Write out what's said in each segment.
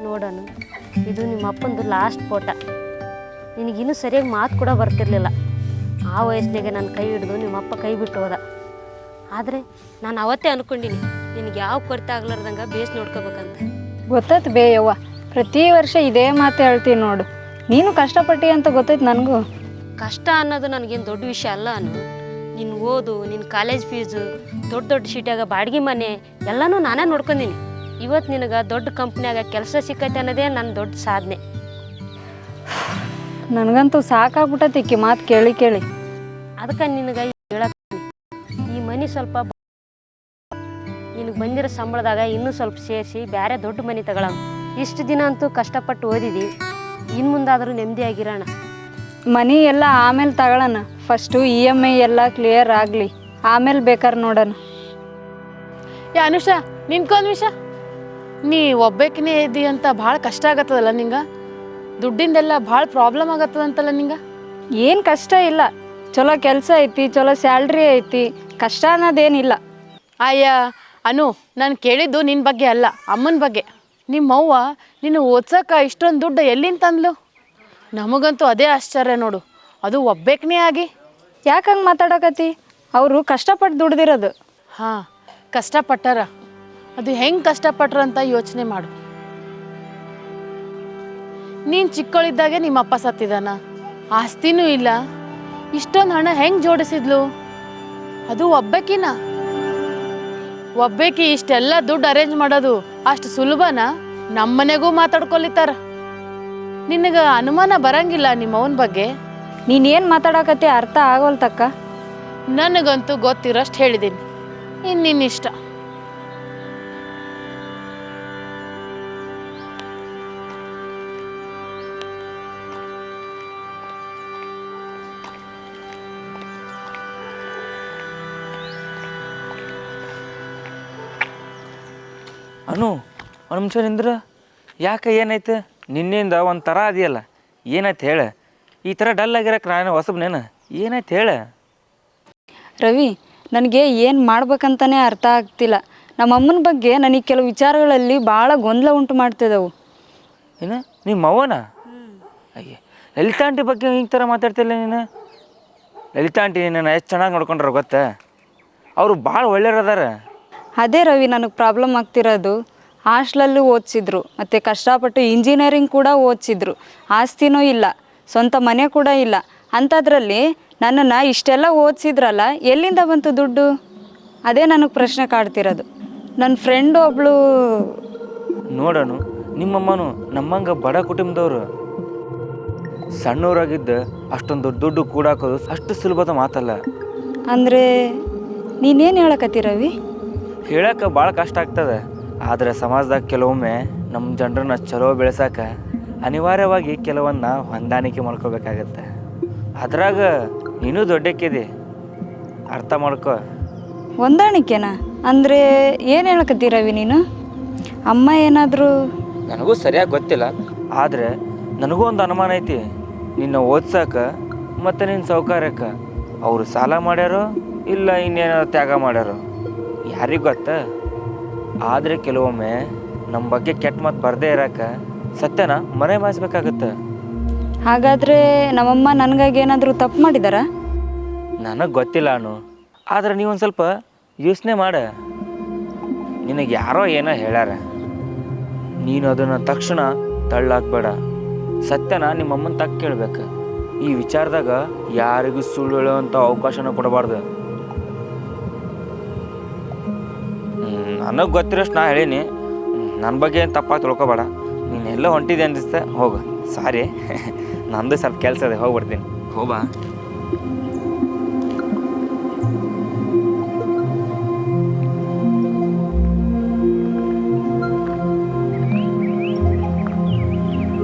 ನೋಡೋಣ, ಇದು ನಿಮ್ಮ ಅಪ್ಪಂದು ಲಾಸ್ಟ್ ಫೋಟೋ. ನಿನಗಿನ್ನೂ ಸರಿಯಾಗಿ ಮಾತು ಕೂಡ ಬರ್ತಿರ್ಲಿಲ್ಲ. ಆ ವಯಸ್ಸಿನಾಗೆ ನನ್ನ ಕೈ ಹಿಡಿದು ನಿಮ್ಮಪ್ಪ ಕೈ ಬಿಟ್ಟು ಹೋದ. ಆದರೆ ನಾನು ಅವತ್ತೇ ಅಂದ್ಕೊಂಡಿನಿ ನಿನಗೆ ಯಾವ ಕೊರತೆ ಆಗ್ಲಾರ್ದಂಗೆ ಬೇಸ್ ನೋಡ್ಕೋಬೇಕಂತ. ಗೊತ್ತೈತೆ ಬೇ ಯವ್ವ, ಪ್ರತಿ ವರ್ಷ ಇದೇ ಮಾತು ಹೇಳ್ತೀನಿ ನೋಡು. ನೀನು ಕಷ್ಟಪಟ್ಟಿ ಅಂತ ಗೊತ್ತೈತೆ ನನಗೂ. ಕಷ್ಟ ಅನ್ನೋದು ನನಗೇನು ದೊಡ್ಡ ವಿಷಯ ಅಲ್ಲ. ನಿನ್ನ ಓದು, ನಿನ್ನ ಕಾಲೇಜ್ ಫೀಸು, ದೊಡ್ಡ ದೊಡ್ಡ ಸಿಟಿಯಾಗ ಬಾಡಿಗೆ ಮನೆ ಎಲ್ಲನೂ ನಾನೇ ನೋಡ್ಕೊಂಡೀನಿ. ಇವತ್ತು ನಿನಗೆ ದೊಡ್ಡ ಕಂಪ್ನಿಯಾಗ ಕೆಲಸ ಸಿಕ್ಕೈತೆ ಅನ್ನೋದೇ ನನ್ನ ದೊಡ್ಡ ಸಾಧನೆ. ನನಗಂತೂ ಸಾಕಾಗ್ಬಿಟ್ಟೈತಿ ಈಕಿ ಮಾತು ಕೇಳಿ ಕೇಳಿ. ಅದಕ್ಕೆ ನಿನಗೆ ಹೇಳಕ್ಕೆ ಈ ಮನೆ ಸ್ವಲ್ಪ ನಿನಗೆ ಬಂದಿರೋ ಸಂಬಳದಾಗ ಇನ್ನೂ ಸ್ವಲ್ಪ ಸೇರಿಸಿ ಬೇರೆ ದೊಡ್ಡ ಮನೆ ತಗೊಳ್ಳೋಣ. ಇಷ್ಟು ದಿನ ಅಂತೂ ಕಷ್ಟಪಟ್ಟು ಓದಿದಿ, ಇನ್ನು ಮುಂದಾದರೂ ನೆಮ್ಮದಿಯಾಗಿರೋಣ. ಮನಿ ಎಲ್ಲ ಆಮೇಲೆ ತಗೊಳ್ಳೋಣ. ಫಸ್ಟು EMI ಎಲ್ಲ ಕ್ಲಿಯರ್ ಆಗಲಿ, ಆಮೇಲೆ ಬೇಕಾದ್ರೆ ನೋಡೋಣ. ಅನುಷಾ, ನಿನ್ಕೊಂದು ವಿಷಯ, ನೀ ಒಬ್ಬೇಕಿನೇ ಇದ್ದಿ ಅಂತ ಭಾಳ ಕಷ್ಟ ಆಗತ್ತದಲ್ಲ ನಿಂಗೆ? ದುಡ್ಡಿಂದೆಲ್ಲ ಭಾಳ ಪ್ರಾಬ್ಲಮ್ ಆಗತ್ತದಂತಲ್ಲ ನಿಂಗೆ? ಏನು ಕಷ್ಟ ಇಲ್ಲ, ಚಲೋ ಕೆಲಸ ಐತಿ, ಚಲೋ ಸ್ಯಾಲ್ರಿ ಐತಿ, ಕಷ್ಟ ಅನ್ನೋದೇನಿಲ್ಲ. ಅಯ್ಯ ಅನು, ನಾನು ಕೇಳಿದ್ದು ನಿನ್ನ ಬಗ್ಗೆ ಅಲ್ಲ, ಅಮ್ಮನ ಬಗ್ಗೆ. ನಿಮ್ಮವ್ವ ನಿನ್ನ ಓದ್ಸಕ್ಕೆ ಇಷ್ಟೊಂದು ದುಡ್ಡು ಎಲ್ಲಿಂದ ತಂದ್ಲು? ನಮಗಂತೂ ಅದೇ ಆಶ್ಚರ್ಯ ನೋಡು, ಅದು ಒಬ್ಬೇಕನೇ ಆಗಿ. ಯಾಕೆ ಹಂಗೆ ಮಾತಾಡಕತ್ತಿ? ಅವರು ಕಷ್ಟಪಟ್ಟು ದುಡ್ದಿರೋದು. ಹಾಂ, ಕಷ್ಟಪಟ್ಟಾರ. ಅದು ಹೆಂಗೆ ಕಷ್ಟಪಟ್ರ ಅಂತ ಯೋಚನೆ ಮಾಡು. ನೀನು ಚಿಕ್ಕವಳಿದ್ದಾಗೆ ನಿಮ್ಮಪ್ಪ ಸತ್ತಿದಾನ, ಆಸ್ತಿನೂ ಇಲ್ಲ, ಇಷ್ಟೊಂದು ಹಣ ಹೆಂಗೆ ಜೋಡಿಸಿದ್ಲು? ಅದು ಒಬ್ಬೇಕಿನ? ಒಬ್ಬೇಕಿ ಇಷ್ಟೆಲ್ಲ ದುಡ್ಡು ಅರೇಂಜ್ ಮಾಡೋದು ಅಷ್ಟು ಸುಲಭನಾ? ನಮ್ಮನೆಗೂ ಮಾತಾಡ್ಕೊಲಿತಾರ. ನಿನಗೆ ಅನುಮಾನ ಬರಂಗಿಲ್ಲ ನಿಮ್ಮವನ ಬಗ್ಗೆ? ನೀನೇನು ಮಾತಾಡಕತ್ತಿ ಅರ್ಥ ಆಗೋಲ್ತಕ್ಕ. ನನಗಂತೂ ಗೊತ್ತಿರೋಷ್ಟು ಹೇಳಿದ್ದೀನಿ, ಇನ್ನಿಷ್ಟ. ಅನು, ಒಂದು ನಿಮಿಷ ನಿಂದ್ರ. ಯಾಕೆ, ಏನಾಯ್ತು? ನಿನ್ನೆಯಿಂದ ಒಂದು ಥರ ಅದೆಯಲ್ಲ, ಏನಾಯ್ತು ಹೇಳ? ಈ ಥರ ಡಲ್ ಆಗಿರಕ್ಕೆ ನಾನು ಹೊಸಬ್ನೇನು? ಏನಾಯ್ತು ಹೇಳ? ರವಿ, ನನಗೆ ಏನು ಮಾಡ್ಬೇಕಂತಲೇ ಅರ್ಥ ಆಗ್ತಿಲ್ಲ. ನಮ್ಮಮ್ಮನ ಬಗ್ಗೆ ನನಗೆ ಕೆಲವು ವಿಚಾರಗಳಲ್ಲಿ ಭಾಳ ಗೊಂದಲ ಉಂಟು ಮಾಡ್ತಿದ್ದವು. ಏನು, ನಿಮ್ಮ ಅವ್ವನ? ಅಯ್ಯ, ಲಲಿತಾ ಆಂಟಿ ಬಗ್ಗೆ ಹಿಂಗೆ ಥರ ಮಾತಾಡ್ತಿಲ್ಲ ನೀನು? ಲಲಿತಾ ಆಂಟಿ ನಿನ್ನ ಎಷ್ಟು ಚೆನ್ನಾಗಿ ನೋಡ್ಕೊಂಡ್ರ ಗೊತ್ತಾ? ಅವರು ಭಾಳ ಒಳ್ಳೆಯವ್ರದಾರ. ಅದೇ ರವಿ, ನನಗೆ ಪ್ರಾಬ್ಲಮ್ ಆಗ್ತಿರೋದು. ಹಾಸ್ಟ್ಲಲ್ಲೂ ಓದಿಸಿದ್ರು, ಮತ್ತು ಕಷ್ಟಪಟ್ಟು ಇಂಜಿನಿಯರಿಂಗ್ ಕೂಡ ಓದಿಸಿದ್ರು. ಆಸ್ತಿನೂ ಇಲ್ಲ, ಸ್ವಂತ ಮನೆ ಕೂಡ ಇಲ್ಲ. ಅಂಥದ್ರಲ್ಲಿ ನನ್ನನ್ನು ಇಷ್ಟೆಲ್ಲ ಓದಿಸಿದ್ರಲ್ಲ, ಎಲ್ಲಿಂದ ಬಂತು ದುಡ್ಡು? ಅದೇ ನನಗೆ ಪ್ರಶ್ನೆ ಕಾಡ್ತಿರೋದು. ನನ್ನ ಫ್ರೆಂಡ್ ಒಬ್ಬಳು ನೋಡೋಣ, ನಿಮ್ಮಮ್ಮನು ನಮ್ಮಂಗೆ ಬಡ ಕುಟುಂಬದವರು. ಸಣ್ಣವರಾಗಿದ್ದ ಅಷ್ಟೊಂದು ದುಡ್ಡು ಕೂಡಾಕೋದು ಅಷ್ಟು ಸುಲಭದ ಮಾತಲ್ಲ. ಅಂದರೆ ನೀನೇನು ಹೇಳಕತ್ತಿ ರವಿ? ಹೇಳಕ್ಕೆ ಭಾಳ ಕಷ್ಟ ಆಗ್ತದೆ. ಆದರೆ ಸಮಾಜದಾಗ ಕೆಲವೊಮ್ಮೆ ನಮ್ಮ ಜನರನ್ನ ಚಲೋ ಬೆಳೆಸೋಕೆ ಅನಿವಾರ್ಯವಾಗಿ ಕೆಲವನ್ನ ಹೊಂದಾಣಿಕೆ ಮಾಡ್ಕೋಬೇಕಾಗತ್ತೆ. ಅದ್ರಾಗ ನೀನು ದೊಡ್ಡಕ್ಕಿದೆ, ಅರ್ಥ ಮಾಡ್ಕೊ. ಹೊಂದಾಣಿಕೆನಾ? ಅಂದರೆ ಏನು ಹೇಳಕತ್ತಿ ರವಿ ನೀನು? ಅಮ್ಮ ಏನಾದರೂ? ನನಗೂ ಸರಿಯಾಗಿ ಗೊತ್ತಿಲ್ಲ, ಆದರೆ ನನಗೂ ಒಂದು ಅನುಮಾನ ಐತಿ. ನಿನ್ನ ಓದ್ಸಕ್ಕೆ ಮತ್ತು ನಿನ್ನ ಸೌಕರ್ಯಕ್ಕೆ ಅವರು ಸಾಲ ಮಾಡ್ಯಾರೋ ಇಲ್ಲ ಇನ್ನೇನಾದ್ರು ತ್ಯಾಗ ಮಾಡ್ಯಾರೋ ಯಾರಿಗೆ ಗೊತ್ತಾ? ಆದರೆ ಕೆಲವೊಮ್ಮೆ ನಮ್ಮ ಬಗ್ಗೆ ಕೆಟ್ಟ ಮಾತು ಬರದೇ ಇರೋಕೆ ಸತ್ಯನ ಮರೆ ಮಾಯಿಸ್ಬೇಕಾಗತ್ತೆ. ಹಾಗಾದರೆ ನಮ್ಮಮ್ಮ ನನಗಾಗಿ ಏನಾದರೂ ತಪ್ಪು ಮಾಡಿದಾರಾ? ನನಗೆ ಗೊತ್ತಿಲ್ಲ ಅನು, ಆದರೆ ನೀವೊಂದು ಸ್ವಲ್ಪ ಯೋಚನೆ ಮಾಡ. ನಿನಗೆ ಯಾರೋ ಏನೋ ಹೇಳ್ಯಾರ, ನೀನು ಅದನ್ನು ತಕ್ಷಣ ತಳ್ಳಾಕ್ಬೇಡ. ಸತ್ಯನ ನಿಮ್ಮಮ್ಮನ ತಕ್ಕ ಕೇಳ್ಬೇಕು. ಈ ವಿಚಾರದಾಗ ಯಾರಿಗೂ ಸುಳ್ಳು ಹೇಳುವಂಥ ಅವಕಾಶನ ಕೊಡಬಾರ್ದು. ನನಗೆ ಗೊತ್ತಿರೋಷ್ಟು ನಾ ಹೇಳೀನಿ, ನನ್ನ ಬಗ್ಗೆ ಏನು ತಪ್ಪಾಗಿ ತಿಳ್ಕೊಬೇಡ. ನೀನೆಲ್ಲ ಹೊಂಟಿದೆ ಅನಿಸುತ್ತೆ, ಹೋಗು. ಸಾರಿ, ನಂದು ಸ್ವಲ್ಪ ಕೆಲಸ ಇದೆ, ಹೋಗ್ಬಿಡ್ತೀನಿ. ಹೋಬಾ.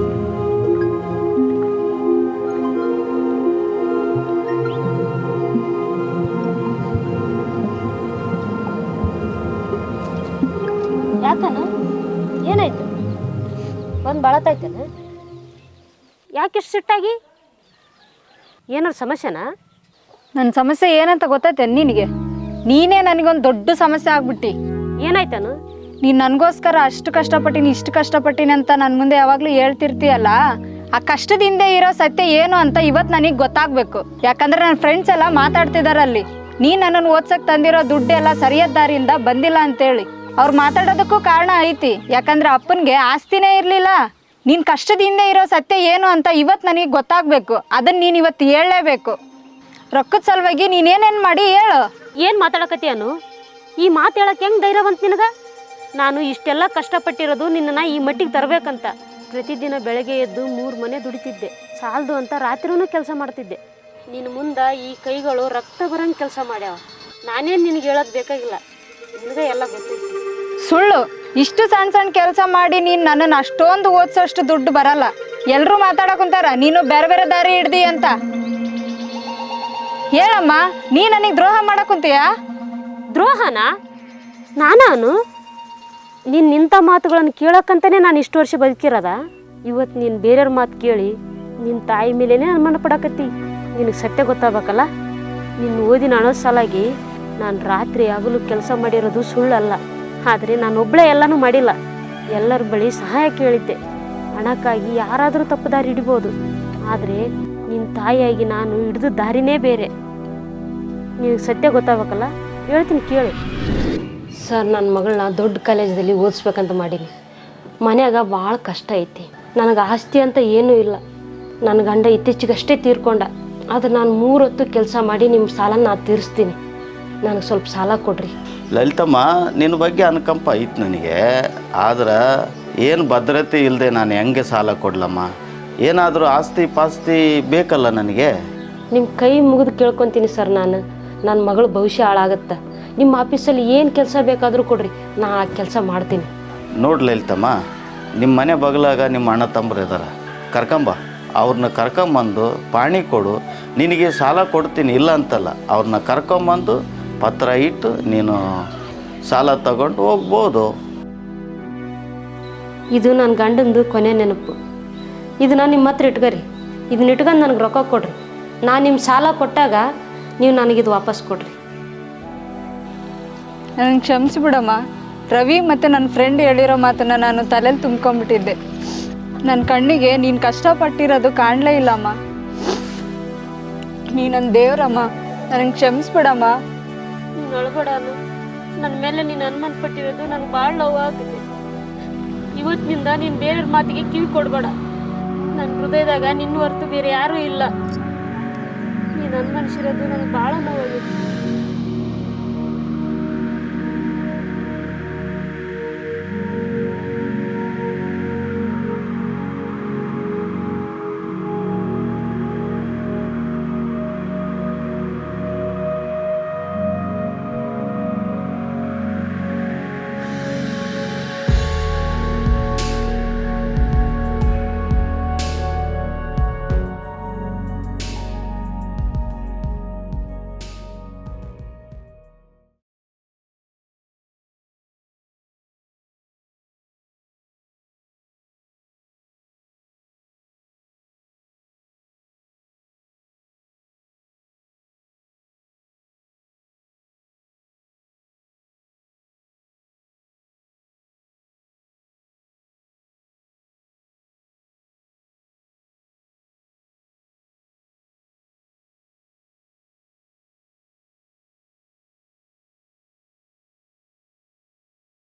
ಯಾಕನ ಏನಾಯ್ತು? ಬಂದು ಬಳತಾಯ್ತೇನ? ಯಾಕೆ ಇಷ್ಟು ಸಿಟ್ಟಾಗಿ? ಏನಾರು ಸಮಸ್ಯೆನಾ? ನನ್ನ ಸಮಸ್ಯೆ ಏನಂತ ಗೊತ್ತೈತೆ ನಿನಗೆ? ನೀನೇ ನನಗೊಂದು ದೊಡ್ಡ ಸಮಸ್ಯೆ ಆಗ್ಬಿಟ್ಟು. ಏನಾಯ್ತನು? ನೀನು ನನಗೋಸ್ಕರ ಅಷ್ಟು ಕಷ್ಟಪಟ್ಟಿನಿ ಇಷ್ಟು ಕಷ್ಟಪಟ್ಟಿನಿ ಅಂತ ನನ್ನ ಮುಂದೆ ಯಾವಾಗಲೂ ಹೇಳ್ತಿರ್ತೀಯಲ್ಲ, ಆ ಕಷ್ಟದಿಂದ ಇರೋ ಸತ್ಯ ಏನು ಅಂತ ಇವತ್ತು ನನಗೆ ಗೊತ್ತಾಗಬೇಕು. ಯಾಕಂದ್ರೆ ನನ್ನ ಫ್ರೆಂಡ್ಸ್ ಎಲ್ಲ ಮಾತಾಡ್ತಿದ್ದಾರೆ ಅಲ್ಲಿ, ನೀನು ನನ್ನನ್ನು ಓದ್ಸಕ್ಕೆ ತಂದಿರೋ ದುಡ್ಡೆಲ್ಲ ಸರಿಯಾದ ದಾರಿಯಿಂದ ಬಂದಿಲ್ಲ ಅಂತೇಳಿ. ಅವ್ರು ಮಾತಾಡೋದಕ್ಕೂ ಕಾರಣ ಐತಿ. ಯಾಕಂದ್ರೆ ಅಪ್ಪನಿಗೆ ಆಸ್ತಿನೇ ಇರಲಿಲ್ಲ. ನೀನು ಕಷ್ಟದಿಂದ ಇರೋ ಸತ್ಯ ಏನು ಅಂತ ಇವತ್ತು ನನಗೆ ಗೊತ್ತಾಗಬೇಕು. ಅದನ್ನು ನೀನು ಇವತ್ತು ಹೇಳಲೇಬೇಕು. ರೊಕ್ಕದ ಸಲುವಾಗಿ ನೀನೇನೇನು ಮಾಡಿ ಹೇಳು. ಏನು ಮಾತಾಡಕತ್ತೀಯನು? ಈ ಮಾತು ಹೇಳಕ್ಕೆ ಹೆಂಗೆ ಧೈರ್ಯ ಬಂತು ನಿನಗೆ? ನಾನು ಇಷ್ಟೆಲ್ಲ ಕಷ್ಟಪಟ್ಟಿರೋದು ನಿನ್ನನ್ನು ಈ ಮಟ್ಟಿಗೆ ತರಬೇಕಂತ. ಪ್ರತಿದಿನ ಬೆಳಗ್ಗೆ ಎದ್ದು 3 ಮನೆ ದುಡಿತಿದ್ದೆ, ಸಾಲದು ಅಂತ ರಾತ್ರಿನೂ ಕೆಲಸ ಮಾಡ್ತಿದ್ದೆ. ನಿನ್ನ ಮುಂದೆ ಈ ಕೈಗಳು ರಕ್ತ ಬರೋಂಗೆ ಕೆಲಸ ಮಾಡ್ಯಾವ. ನಾನೇನು ನಿನಗೆ ಹೇಳೋದು ಬೇಕಾಗಿಲ್ಲ, ನಿನಗೆ ಎಲ್ಲ ಗೊತ್ತೈತಿ. ಸುಳ್ಳು. ಇಷ್ಟು ಸಣ್ಣ ಸಣ್ಣ ಕೆಲಸ ಮಾಡಿ ನೀನು ನನ್ನನ್ನು ಅಷ್ಟೊಂದು ಓದಿಸೋಷ್ಟು ದುಡ್ಡು ಬರಲ್ಲ. ಎಲ್ಲರೂ ಮಾತಾಡಕುಂತಾರ ನೀನು ಬೇರೆ ಬೇರೆ ದಾರಿ ಹಿಡ್ದಿ ಅಂತ. ಹೇಳಮ್ಮ, ನೀ ನನಗೆ ದ್ರೋಹ ಮಾಡಕುಂತೀಯಾ? ದ್ರೋಹನಾ? ನಾನು ನಿಂತ ಮಾತುಗಳನ್ನು ಕೇಳೋಕ್ಕಂತಲೇ ನಾನು ಇಷ್ಟು ವರ್ಷ ಬದುಕಿರೋದ? ಇವತ್ತು ನೀನು ಬೇರೆಯವ್ರ ಮಾತು ಕೇಳಿ ನಿನ್ನ ತಾಯಿ ಮೇಲೇ ಅನುಮಾನ ಪಡಕತ್ತಿ. ನಿನಗೆ ಸತ್ಯ ಗೊತ್ತಾಗಬೇಕಲ್ಲ. ನಿನ್ನ ಓದಿನ ಹಣದ ಸಲಾಗಿ ನಾನು ರಾತ್ರಿ ಹಗಲು ಕೆಲಸ ಮಾಡಿರೋದು ಸುಳ್ಳಲ್ಲ. ಆದರೆ ನಾನೊಬ್ಬಳೇ ಎಲ್ಲನೂ ಮಾಡಿಲ್ಲ. ಎಲ್ಲರ ಬಳಿ ಸಹಾಯ ಕೇಳಿದ್ದೆ. ಹಣಕ್ಕಾಗಿ ಯಾರಾದರೂ ತಪ್ಪು ದಾರಿ ಹಿಡಿಬೋದು, ಆದರೆ ನಿನ್ನ ತಾಯಿಯಾಗಿ ನಾನು ಹಿಡಿದು ದಾರಿನೇ ಬೇರೆ. ನಿನಗೆ ಸತ್ಯ ಗೊತ್ತಾಗಬೇಕಲ್ಲ, ಹೇಳ್ತೀನಿ ಕೇಳು. ಸರ್, ನನ್ನ ಮಗಳನ್ನ ದೊಡ್ಡ ಕಾಲೇಜಲ್ಲಿ ಓದಿಸ್ಬೇಕಂತ ಮಾಡೀನಿ. ಮನ್ಯಾಗ ಭಾಳ ಕಷ್ಟ ಐತಿ. ನನಗೆ ಆಸ್ತಿ ಅಂತ ಏನೂ ಇಲ್ಲ. ನನ್ನ ಗಂಡ ಇತ್ತೀಚೆಗಷ್ಟೇ ತೀರ್ಕೊಂಡ. ಆದರೆ ನಾನು 3 ಹೊತ್ತು ಕೆಲಸ ಮಾಡಿ ನಿಮ್ಮ ಸಾಲನ ನಾನು ತೀರಿಸ್ತೀನಿ. ನನಗೆ ಸ್ವಲ್ಪ ಸಾಲ ಕೊಡ್ರಿ. ಲಲಿತಮ್ಮ, ನಿನ್ನ ಬಗ್ಗೆ ಅನುಕಂಪ ಐತೆ ನನಗೆ. ಆದ್ರೆ ಏನು ಭದ್ರತೆ ಇಲ್ಲದೆ ನಾನು ಹೆಂಗೆ ಸಾಲ ಕೊಡ್ಲಮ್ಮ? ಏನಾದರೂ ಆಸ್ತಿ ಪಾಸ್ತಿ ಬೇಕಲ್ಲ ನನಗೆ. ನಿಮ್ಮ ಕೈ ಮುಗಿದು ಕೇಳ್ಕೊತೀನಿ ಸರ್. ನನ್ನ ಮಗಳ ಭವಿಷ್ಯ ಹಾಳಾಗತ್ತೆ. ನಿಮ್ಮ ಆಫೀಸಲ್ಲಿ ಏನು ಕೆಲಸ ಬೇಕಾದರೂ ಕೊಡ್ರಿ, ನಾ ಆ ಕೆಲಸ ಮಾಡ್ತೀನಿ. ನೋಡಿ ಲಲಿತಮ್ಮ, ನಿಮ್ಮ ಮನೆ ಬಗಲಾಗ ನಿಮ್ಮ ಅಣ್ಣ ತಮ್ಮರು ಇದ್ದಾರೆ, ಕರ್ಕೊಂಬ. ಅವ್ರನ್ನ ಕರ್ಕೊಂಬಂದು ಪಾಣಿ ಕೊಡು. ನಿನಗೆ ಸಾಲ ಕೊಡ್ತೀನಿ ಇಲ್ಲ ಅಂತಲ್ಲ. ಅವ್ರನ್ನ ಕರ್ಕೊಂಬಂದು ಪತ್ರ ಇಟ್ಟು ನೀನು ಸಾಲ ತಗೊಂಡು ಹೋಗ್ಬೋದು. ಇದು ನನ್ನ ಗಂಡಂದು ಕೊನೆ ನೆನಪು. ಇದನ್ನ ನಿಮ್ಮ ಹತ್ರ ಇಟ್ಕೊರಿ. ಇದನ್ನ ಇಟ್ಕೊಂಡು ನನಗೆ ರೊಕ್ಕ ಕೊಡ್ರಿ. ನಾನು ನಿಮ್ಮ ಸಾಲ ಕೊಟ್ಟಾಗ ನೀವು ನನಗಿದು ವಾಪಸ್ ಕೊಡ್ರಿ. ನನಗೆ ಕ್ಷಮಿಸಿಬಿಡಮ್ಮ. ರವಿ ಮತ್ತು ನನ್ನ ಫ್ರೆಂಡ್ ಹೇಳಿರೋ ಮಾತನ್ನು ನಾನು ತಲೆಯಲ್ಲಿ ತುಂಬ್ಕೊಂಡ್ಬಿಟ್ಟಿದ್ದೆ. ನನ್ನ ಕಣ್ಣಿಗೆ ನೀನು ಕಷ್ಟಪಟ್ಟಿರೋದು ಕಾಣಲೇ ಇಲ್ಲಮ್ಮ. ನೀ ನನ್ನ ದೇವ್ರಮ್ಮ, ನನಗೆ ಕ್ಷಮಿಸ್ಬಿಡಮ್ಮ. ನೀನು ಅಳಬೇಡ. ನನ್ನ ಮೇಲೆ ನೀನು ಅನುಮಾನ ಪಟ್ಟಿರೋದು ನನಗೆ ಭಾಳ ನೋವಾಗಿದೆ. ಇವತ್ತಿನಿಂದ ನೀನು ಬೇರೆಯವ್ರ ಮಾತಿಗೆ ಕಿವಿ ಕೊಡಬೇಡ. ನನ್ನ ಹೃದಯದಾಗ ನಿನ್ನ ಹೊರತು ಬೇರೆ ಯಾರೂ ಇಲ್ಲ. ನೀನು ಅನುಮಾನಿಸಿರೋದು ನನಗೆ ಭಾಳ ನೋವಾಗಿದೆ.